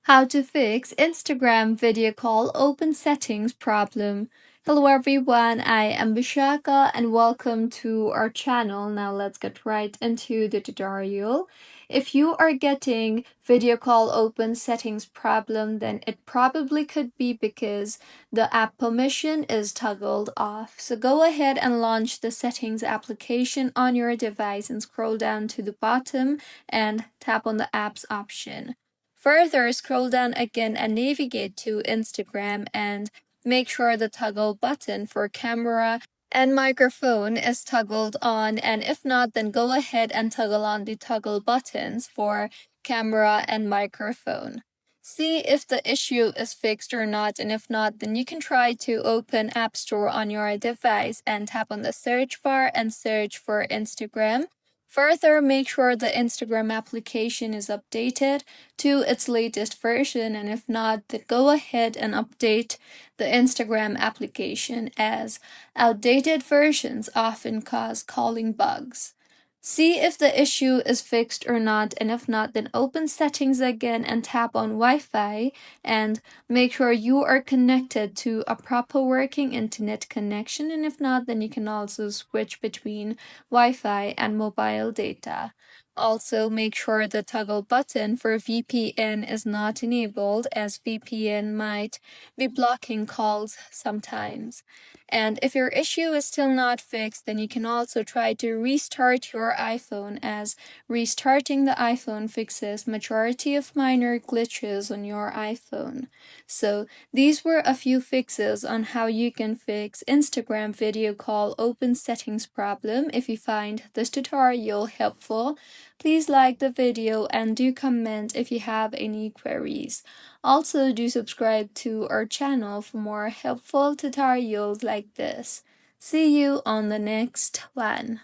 How to fix Instagram video call open settings problem. Hello everyone, I am Bishaka and welcome to our channel. Now let's get right into the tutorial. If you are getting video call open settings problem, then it probably could be because the app permission is toggled off. So go ahead and launch the settings application on your device and scroll down to the bottom and tap on the apps option. Further, scroll down again and navigate to Instagram and make sure the toggle button for camera and microphone is toggled on, and if not, then go ahead and toggle on the toggle buttons for camera and microphone. See if the issue is fixed or not, and if not, then you can try to open App Store on your device and tap on the search bar and search for Instagram. Further, make sure the Instagram application is updated to its latest version, and if not, then go ahead and update the Instagram application, as outdated versions often cause calling bugs. See if the issue is fixed or not, and if not, then open settings again and tap on Wi-Fi and make sure you are connected to a proper working internet connection, and if not, then you can also switch between Wi-Fi and mobile data. Also, make sure the toggle button for VPN is not enabled, as VPN might be blocking calls sometimes. And if your issue is still not fixed, then you can also try to restart your iPhone, as restarting the iPhone fixes majority of minor glitches on your iPhone. So these were a few fixes on how you can fix Instagram video call open settings problem. If you find this tutorial helpful, please like the video and do comment if you have any queries. Also, do subscribe to our channel for more helpful tutorials like this. See you on the next one.